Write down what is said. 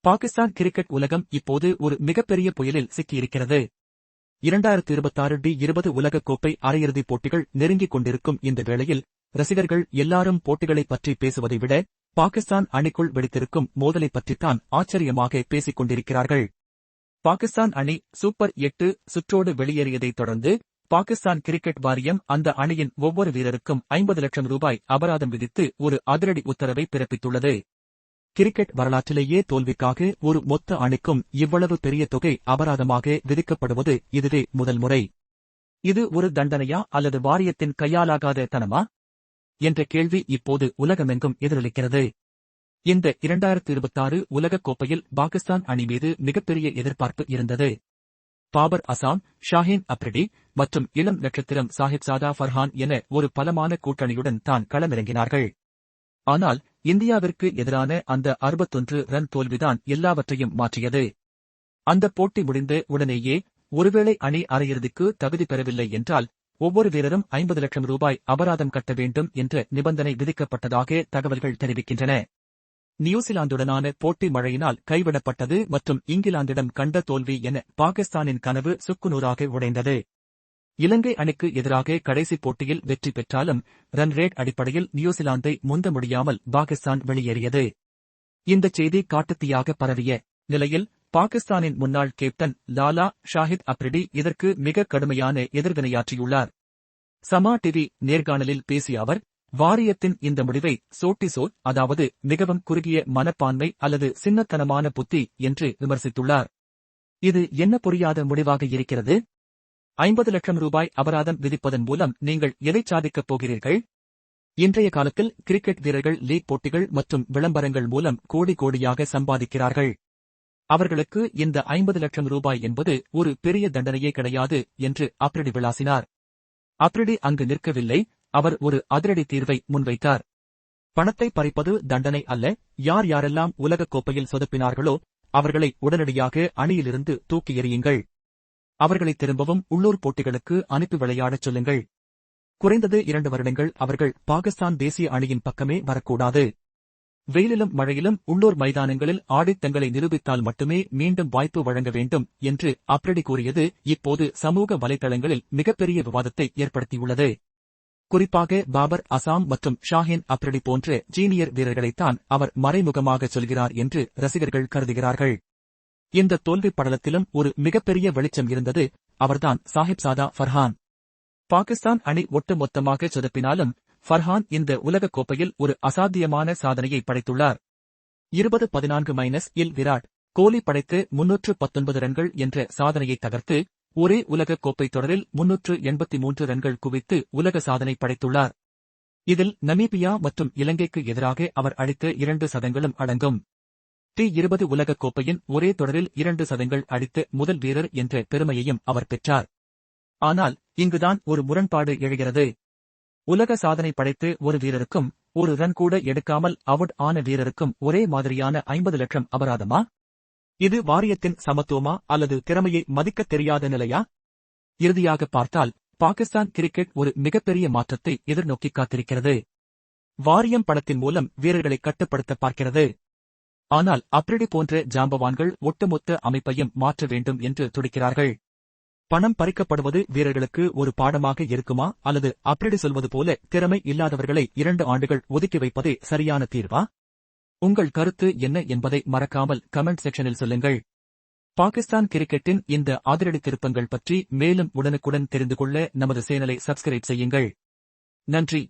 Pakistan cricket உலகம் இப்போது ஒரு மிகப்பெரிய புயலில் சிக்கியிருக்கிறது. 2026 டி20 உலகக் கோப்பை அரையிறுதிப் போட்டிகள் நெருங்கிக் கொண்டிருக்கும் இந்த வேளையில் ரசிகர்கள் எல்லாரும் போட்டிகளைப் பற்றி பேசுவதை விட பாகிஸ்தான் அணிக்குள் வெடித்திருக்கும் மோதலைப் பற்றித்தான் ஆச்சரியமாக பேசிக் கொண்டிருக்கிறார்கள். பாகிஸ்தான் அணி சூப்பர் 8 சுற்றோடு வெளியேறியதைத் தொடர்ந்து பாகிஸ்தான் கிரிக்கெட் வாரியம் அந்த அணியின் ஒவ்வொரு வீரருக்கும் 50 லட்சம் ரூபாய் அபராதம் விதித்து ஒரு அதிரடி உத்தரவை பிறப்பித்துள்ளது. கிரிக்கெட் வரலாற்றிலேயே தோல்விக்காக ஒரு மொத்த அணிக்கும் இவ்வளவு பெரிய தொகை அபராதமாக விதிக்கப்படுவது இதுவே முதல் முறை. இது ஒரு தண்டனையா அல்லது வாரியத்தின் கையாலாகாத தனமா என்ற கேள்வி இப்போது உலகமெங்கும் எதிரொலிக்கிறது. இந்த 2026 உலகக் கோப்பையில் பாகிஸ்தான் அணி மீது மிகப்பெரிய எதிர்பார்ப்பு இருந்தது. பாபர் அசாம், ஷாஹீன் அப்ரிடி மற்றும் இளம் நட்சத்திரம் சாஹிப்சாதா ஃபர்ஹான் என ஒரு பலமான கூட்டணியுடன் தான் களமிறங்கினார்கள். ஆனால் இந்தியாவிற்கு எதிரான அந்த 61 ரன் தோல்விதான் எல்லாவற்றையும் மாற்றியது. அந்த போட்டி முடிந்த உடனேயே ஒருவேளை அணி அரையிறுதிக்கு தகுதி பெறவில்லை என்றால் ஒவ்வொரு வீரரும் 50 லட்சம் ரூபாய் அபராதம் கட்ட வேண்டும் என்ற நிபந்தனை விதிக்கப்பட்டதாக தகவல்கள் தெரிவிக்கின்றன. நியூசிலாந்துடனான போட்டி மழையினால் கைவிடப்பட்டது மற்றும் இங்கிலாந்திடம் கண்ட தோல்வி என பாகிஸ்தானின் கனவு சுக்குநூறாக உடைந்தது. இலங்கை அணிக்கு எதிராக கடைசி போட்டியில் வெற்றி பெற்றாலும் ரன் ரேட் அடிப்படையில் நியூசிலாந்தை முந்த முடியாமல் பாகிஸ்தான் வெளியேறியது. இந்த செய்தி காட்டுத்தீயாக பரவிய நிலையில் பாகிஸ்தானின் முன்னாள் கேப்டன் லாலா ஷாஹித் அப்ரிடி இதற்கு மிக கடுமையான எதிர்வினையாற்றியுள்ளார். சமா டிவி நேர்காணலில் பேசிய அவர், வாரியத்தின் இந்த முடிவை சோட்டிசோட், அதாவது மிகவும் குறுகிய மனப்பான்மை அல்லது சின்னத்தனமான புத்தி என்று விமர்சித்துள்ளார். இது என்ன புரியாத முடிவாக இருக்கிறது? 50 லட்சம் ரூபாய் அபராதம் விதிப்பதன் மூலம் நீங்கள் எதைச் சாதிக்கப் போகிறீர்கள்? இன்றைய காலத்தில் கிரிக்கெட் வீரர்கள் லீக் போட்டிகள் மற்றும் விளம்பரங்கள் மூலம் கோடி கோடியாக சம்பாதிக்கிறார்கள். அவர்களுக்கு இந்த 50 லட்சம் ரூபாய் என்பது ஒரு பெரிய தண்டனையே கிடையாது என்று அப்ரிடி விளாசினார். அப்ரிடி அங்கு நிற்கவில்லை, அவர் ஒரு அதிரடி தீர்வை முன்வைத்தார். பணத்தை பறிப்பது தண்டனை அல்ல. யார் யாரெல்லாம் உலகக் கோப்பையில் சொதப்பினார்களோ அவர்களை உடனடியாக அணியிலிருந்து தூக்கி எறியுங்கள். அவர்களை திரும்பவும் உள்ளூர் போட்டிகளுக்கு அனுப்பி விளையாடச் சொல்லுங்கள். குறைந்தது 2 வருடங்கள் அவர்கள் பாகிஸ்தான் தேசிய அணியின் பக்கமே வரக்கூடாது. வெயிலிலும் மழையிலும் உள்ளூர் மைதானங்களில் ஆடித் தங்களை நிரூபித்தால் மட்டுமே மீண்டும் வாய்ப்பு வழங்க வேண்டும் என்று அப்ரிடி கூறியது இப்போது சமூக வலைதளங்களில் மிகப்பெரிய விவாதத்தை ஏற்படுத்தியுள்ளது. குறிப்பாக பாபர் அசாம் மற்றும் ஷாஹீன் அப்ரிடி போன்ற ஜீனியர் வீரர்களைத்தான் அவர் மறைமுகமாக சொல்கிறார் என்று ரசிகர்கள் கருதுகிறார்கள். இந்த தோல்வி படலத்திலும் ஒரு மிகப்பெரிய வெளிச்சம் இருந்தது. அவர்தான் சாஹிப்சாதா ஃபர்ஹான். பாகிஸ்தான் அணி ஒட்டுமொத்தமாக சொதப்பினாலும் ஃபர்ஹான் இந்த உலகக் கோப்பையில் ஒரு அசாத்தியமான சாதனையை படைத்துள்ளார். 20-14 விராட் கோலி படைத்து 319 ரன்கள் என்ற சாதனையை தகர்த்து ஒரே உலகக் கோப்பை தொடரில் 383 ரன்கள் குவித்து உலக சாதனை படைத்துள்ளார். இதில் நமீபியா மற்றும் இலங்கைக்கு எதிராக அவர் அடித்த 2 சதங்களும் அடங்கும். டி20 உலகக் கோப்பையின் ஒரே தொடரில் 2 சதங்கள் அடித்த முதல் வீரர் என்ற பெருமையையும் அவர் பெற்றார். ஆனால் இங்குதான் ஒரு முரண்பாடு எழுகிறது. உலக சாதனை படைத்து ஒரு வீரருக்கும் ஒரு ரன் கூட எடுக்காமல் அவுட் ஆன வீரருக்கும் ஒரே மாதிரியான 50 லட்சம் அபராதமா? இது வாரியத்தின் சமத்துவமா அல்லது திறமையை மதிக்கத் தெரியாத நிலையா? இறுதியாக பார்த்தால் பாகிஸ்தான் கிரிக்கெட் ஒரு மிகப்பெரிய மாற்றத்தை எதிர்நோக்கி காத்திருக்கிறது. வாரியம் படத்தின் மூலம் வீரர்களை கட்டுப்படுத்த பார்க்கிறது. ஆனால் அப்ரிடி போன்ற ஜாம்பவான்கள் ஒட்டுமொத்த அமைப்பையும் மாற்ற வேண்டும் என்று துடிக்கிறார்கள். பணம் பறிக்கப்படுவது வீரர்களுக்கு ஒரு பாடமாக இருக்குமா அல்லது அப்ரிடி சொல்வது போல திறமை இல்லாதவர்களை 2 ஆண்டுகள் ஒதுக்கி வைப்பதே சரியான தீர்வா? உங்கள் கருத்து என்ன என்பதை மறக்காமல் கமெண்ட் செக்ஷனில் சொல்லுங்கள். பாகிஸ்தான் கிரிக்கெட்டின் இந்த அதிரடி திருப்பங்கள் பற்றி மேலும் உடனுக்குடன் தெரிந்து கொள்ள நமது சேனலை சப்ஸ்கிரைப் செய்யுங்கள். நன்றி.